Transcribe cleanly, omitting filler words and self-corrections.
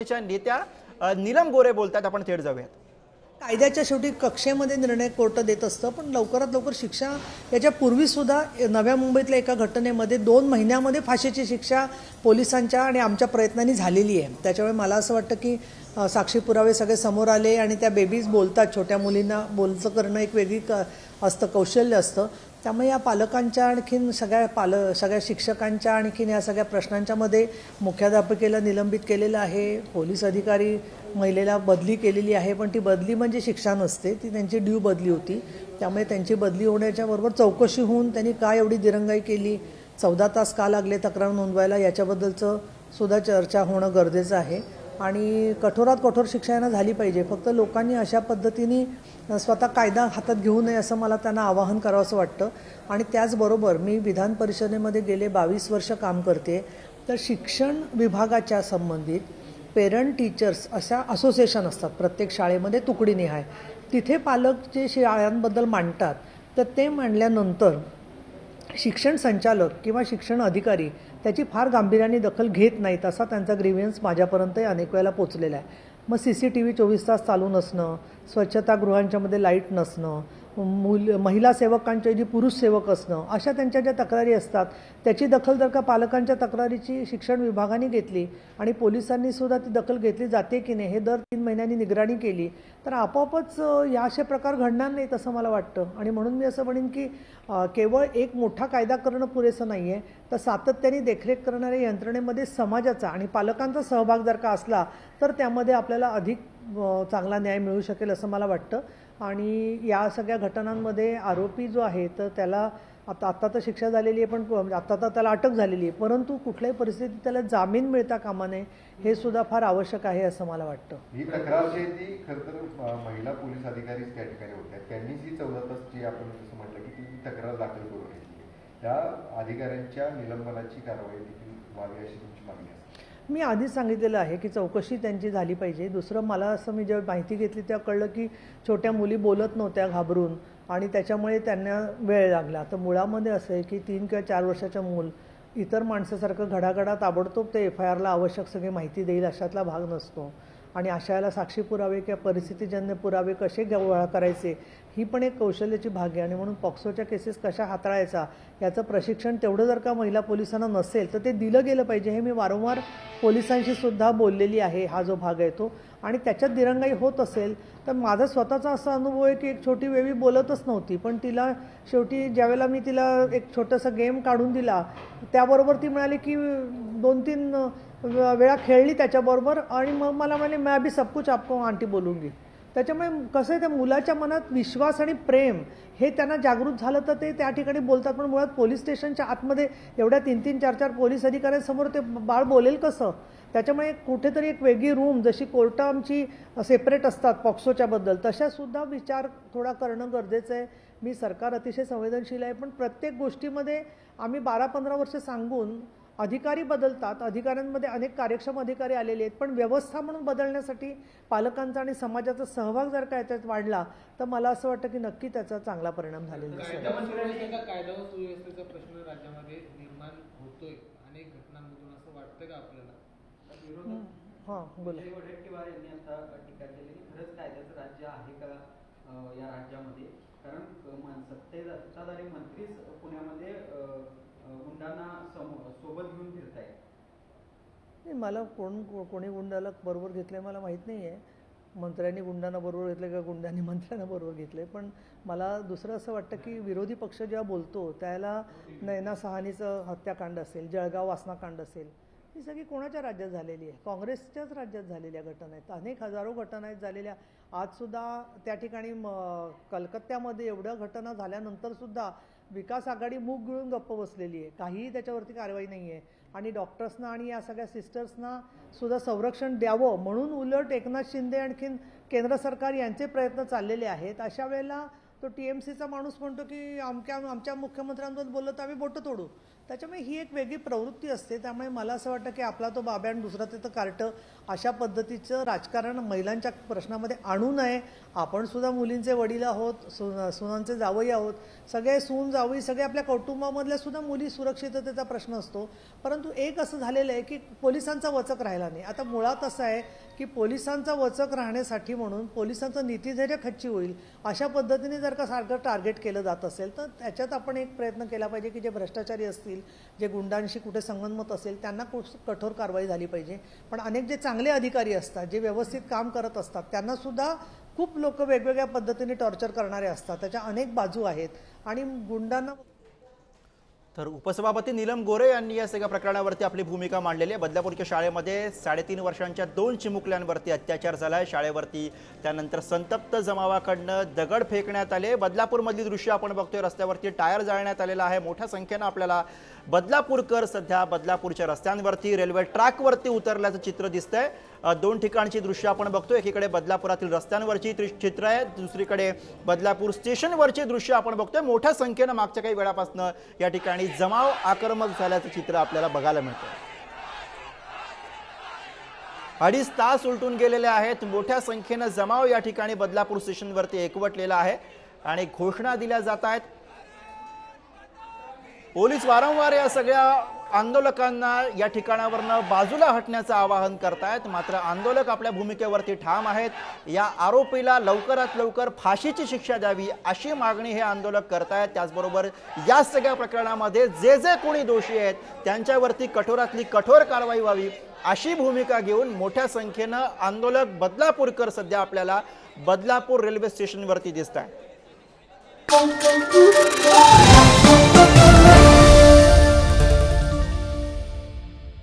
नेत्या नीलम गोरे बोलतात। आपण थेट जाऊयात। कायद्याच्या शेवटी कक्षेमध्ये निर्णय कोर्ट देत असतं, पण लवकरात लवकर शिक्षा याच्या पूर्वी सुद्धा नव्या मुंबईतल्या एका घटनेमध्ये 2 महिन्यामध्ये फाशीची शिक्षा पोलिसांच्या आणि आमच्या प्रयत्नांनी झालेली आहे। त्याच्यामुळे मला असं वाटतं की साक्षी पुरावे सगळे समोर आले आणि त्या बेबीज बोलतात। छोट्या मुलींना बोलचं करणं एक वेगळी असतं, कौशल्य असतं। त्यामुळे या पालकांच्या आणखीन सगळ्या शिक्षकांच्या आणखीन या सगळ्या प्रश्नांच्या मध्ये मुख्याध्यापकेला निलंबित केलेलं आहे, पोलीस अधिकारी महिलेला बदली केलेली आहे, पण ती बदली म्हणजे शिक्षा नसते, ती त्यांची ड्यू बदली होती। त्यामुळे त्यांची बदली होण्याच्या बरोबर चौकशी होऊन त्यांनी काय एवढी दिरंगाई केली, 14 तास का लागले तक्रार नोंदवायला, याच्याबद्दलचं सुद्धा चर्चा होणं गरजेचं आहे आणि कठोरात कठोर शिक्षा यांना झाली पाहिजे। फक्त लोकांनी अशा पद्धतीने स्वतः कायदा हातात घेऊ नये असं मला त्यांना आवाहन करावंसं वाटतं। आणि त्याचबरोबर मी विधान परिषदेमध्ये गेले 22 वर्ष काम करते, तर शिक्षण विभागाच्या संबंधित पेरेंट टीचर्स अशा असोसिएशन असतात प्रत्येक शाळेमध्ये तुकडीनिहाय। तिथे पालक जे शाळांबद्दल मांडतात, तर ते मांडल्यानंतर शिक्षण संचालक किंवा शिक्षण अधिकारी त्याची फार गांभीर्याने दखल घेत नाहीत, असा त्यांचा ग्रीव्हन्स माझ्यापर्यंत अनेक वेळेला पोचलेला आहे। मग CCTV 24 तास चालू नसणं, स्वच्छतागृहांच्यामध्ये लाईट नसणं, महिला सेवकांच्या जी पुरुष सेवक असणं, अशा त्यांच्या ज्या तक्रारी असतात त्याची दखल जर का पालकांच्या तक्रारीची शिक्षण विभागाने घेतली आणि पोलिसांनी सुद्धा ती दखल घेतली जाते की नाही हे दर 3 महिन्यांनी निगराणी केली, तर आपोआपच या असे प्रकार घडणार नाहीत असं मला वाटतं। आणि म्हणून मी असं म्हणेन की केवळ एक मोठा कायदा करणं पुरेसं नाही आहे, तर सातत्याने देखरेख करणाऱ्या यंत्रणेमध्ये समाजाचा आणि पालकांचा सहभाग जर का असला तर त्यामध्ये आपल्याला अधिक चांगला न्याय मिळू शकेल असं मला वाटतं। आणि या सगळ्या घटनांमध्ये आरोपी जो आहे तर त्याला आता तर शिक्षा झालेली आहे, पण आता तर त्याला अटक झालेली आहे, परंतु कुठल्याही परिस्थितीत त्याला जामीन मिळता कामा नये हे सुद्धा फार आवश्यक आहे असं मला वाटतं। ही तक्रार जी ती खरं तर महिला पोलीस अधिकारीच त्या ठिकाणी होत्या, त्यांनीच ही 14 तासची आपण जसं म्हटलं की ती तक्रार दाखल करून घेतली, त्या अधिकाऱ्यांच्या निलंबनाची कारवाई देखील व्हावी अशी तुमची मागणी आहे। मी आधीच सांगितलेलं आहे की चौकशी त्यांची झाली पाहिजे। दुसरं मला असं मी जेव्हा माहिती घेतली तेव्हा कळलं की छोट्या मुली बोलत नव्हत्या घाबरून आणि त्याच्यामुळे त्यांना वेळ लागला। तर मुळामध्ये असं आहे की 3 किंवा 4 वर्षाचं मूल इतर माणसासारखं घडाघडा ताबडतोब ते FIRला आवश्यक सगळी माहिती देईल अशातला भाग नसतो आणि अशाला साक्षी पुरावे किंवा परिस्थितीजन्य पुरावे कसे गोळा करायचे ही पण एक कौशल्याची भाग आहे। आणि म्हणून पॉक्सोच्या केसेस कशा हाताळायचा याचं प्रशिक्षण तेवढं जर का महिला पोलिसांना नसेल तर ते दिलं गेलं पाहिजे, हे मी वारंवार पोलिसांशी सुद्धा बोललेली आहे। हा जो भाग आहे तो, आणि त्याच्यात दिरंगाई होत असेल तर माझा स्वतःचा असा अनुभव आहे की एक छोटी बेबी बोलतच नव्हती, पण तिला शेवटी ज्यावेळेला मी तिला एक छोटंसं गेम काढून दिला त्याबरोबर ती म्हणाली की 2-3 वेळा खेळली त्याच्याबरोबर आणि मग मला म्हणे मैं अभी सब कुछ आपको आंटी बोलूंगी। त्याच्यामुळे कसं आहे त्या मुलाच्या मनात विश्वास आणि प्रेम हे त्यांना जागृत झालं तर ते त्या ठिकाणी बोलतात। पण मुळात पोलीस स्टेशनच्या आतमध्ये एवढ्या 3-3, 4-4 पोलीस अधिकाऱ्यांसमोर ते बाळ बोलेल कसं? त्याच्यामुळे कुठेतरी एक वेगळी रूम, जशी कोर्टं आमची सेपरेट असतात पॉक्सोच्या बद्दल, तशा सुद्धा विचार थोडा करणं गरजेचं आहे। मी सरकार अतिशय संवेदनशील आहे, पण प्रत्येक गोष्टीमध्ये आम्ही 12-15 वर्ष सांगून अधिकारी बदलतात, अधिकाऱ्यांमध्ये अनेक कार्यक्षम अधिकारी आलेले आहेत, पण व्यवस्था म्हणून बदलण्यासाठी पालकांचा आणि समाजाचा सहभाग जर का याच्यात वाढला तर मला असं वाटतं की नक्की त्याचा चांगला परिणाम झालेला दिसेल। कायदा व सुव्यवस्थेचा प्रश्न राज्यामध्ये निर्माण होतोय अनेक घटनांमधून, असं वाटतं का आपल्याला? हां बोला। वडेट्टीवार यांनी आता टीका केली की खरंच कायद्याचं राज्य आहे का या राज्यामध्ये, कारण सत्ताधारी मंत्रीच पुण्यामध्ये गुंडांना सोबत घेऊन फिरताय। नाही, मला कोणी गुंडाला बरोबर घेतलंय मला माहीत नाही आहे। मंत्र्यांनी गुंडांना बरोबर घेतलं का गुंडांनी मंत्र्यांना बरोबर घेतलंय, पण मला दुसरं असं वाटतं की विरोधी पक्ष जेव्हा बोलतो त्याला नैना सहानीचं हत्याकांड असेल, जळगाव वासनाकांड असेल, ही सगळी कोणाच्या राज्यात झालेली आहे? काँग्रेसच्याच राज्यात झालेल्या घटना आहेत, अनेक हजारो घटना आहेत झालेल्या। आजसुद्धा त्या ठिकाणी कलकत्त्यामध्ये एवढ्या घटना झाल्यानंतरसुद्धा विकास आघाडी मूग गिळून गप्प बसलेली आहे, काहीही त्याच्यावरती कारवाई नाही आहे। आणि डॉक्टर्सना आणि या सगळ्या सिस्टर्सना सुद्धा संरक्षण द्यावं म्हणून उलट एकनाथ शिंदे आणखीन केंद्र सरकार यांचे प्रयत्न चाललेले आहेत। अशा वेळेला तो TMCचा माणूस म्हणतो की आमच्या मुख्यमंत्र्यांबद्दल बोललो तर आम्ही बोटं तोडू, त्याच्यामुळे ही एक वेगळी प्रवृत्ती असते. त्यामुळे मला असं वाटतं की आपला तो बाब्या आणि दुसरा तिथं कार्टं अशा पद्धतीचं राजकारण महिलांच्या प्रश्नामध्ये आणू नये. आपण सुद्धा मुलींचे वडील आहोत, सुनांचे जावई आहोत, सगळे सून जावई सगळे आपल्या कौटुंबामधल्या सुद्धा मुली सुरक्षिततेचा प्रश्न असतो. परंतु एक असं झालेलं आहे की पोलिसांचा वचक राहिला नाही. आता मुळात असं आहे की पोलिसांचा वचक राहण्यासाठी म्हणून पोलिसांचं नीतिधैर्य खच्ची होईल अशा पद्धतीने जर का सारखं टार्गेट केलं जात असेल तर त्याच्यात आपण एक प्रयत्न केला पाहिजे की जे भ्रष्टाचारी असतील, जे गुंडांशी कुठे संगनमत असेल त्यांना कठोर कारवाई झाली पाहिजे. पण अनेक जे चांगले अधिकारी असतात, जे व्यवस्थित काम करत असतात, त्यांना सुद्धा खूप लोक वेगवेगळ्या पद्धतीने टॉर्चर करणारे असतात. त्याच्या अनेक बाजू आहेत आणि गुंडांना. तर उपसभापती नीलम गोरे यांनी या सगळ्या प्रकरणावरती आपली भूमिका मांडलेली आहे. बदलापूरच्या शाळेमध्ये 3.5 वर्षांच्या 2 चिमुकल्यांवरती अत्याचार झाला आहे शाळेवरती. त्यानंतर संतप्त जमावाकडनं दगड फेकण्यात आले. बदलापूरमधली दृश्य आपण बघतोय, रस्त्यावरती टायर जाळण्यात आलेला आहे. मोठ्या संख्येनं आपल्याला बदलापूरकर सध्या बदलापूरच्या रस्त्यांवरती, रेल्वे ट्रॅकवरती उतरल्याचं चित्र दिसतंय. 2 ठिकाणची दृश्य आपण बघतोय. एकीकडे बदलापुरातील रस्त्यांवरची चित्र आहे, दुसरीकडे बदलापूर स्टेशनवरची दृश्य आपण बघतोय. मोठ्या संख्येनं मागच्या काही वेळापासून या ठिकाणी जमाव आक्रमक झाल्याचं चित्र आपल्याला बघायला मिळतं. 2.5 तास उलटून गेलेले आहेत. मोठ्या संख्येनं जमाव या ठिकाणी बदलापूर स्टेशनवरती एकवटलेला आहे आणि घोषणा दिल्या जात आहेत. पोलीस वारंवार या सगळ्या आंदोलकांना या ठिकाणावरनं बाजूला हटण्याचं आवाहन करतायत. मात्र आंदोलक आपल्या भूमिकेवरती ठाम आहेत. या आरोपीला लवकरात लवकर फाशीची शिक्षा द्यावी अशी मागणी हे आंदोलक करतायत. त्याचबरोबर या सगळ्या प्रकरणामध्ये जे जे कोणी दोषी आहेत त्यांच्यावरती कठोरातली कठोर कारवाई व्हावी अशी भूमिका घेऊन मोठ्या संख्येनं आंदोलक बदलापूरकर सध्या आपल्याला बदलापूर रेल्वे स्टेशनवरती दिसत आहेत.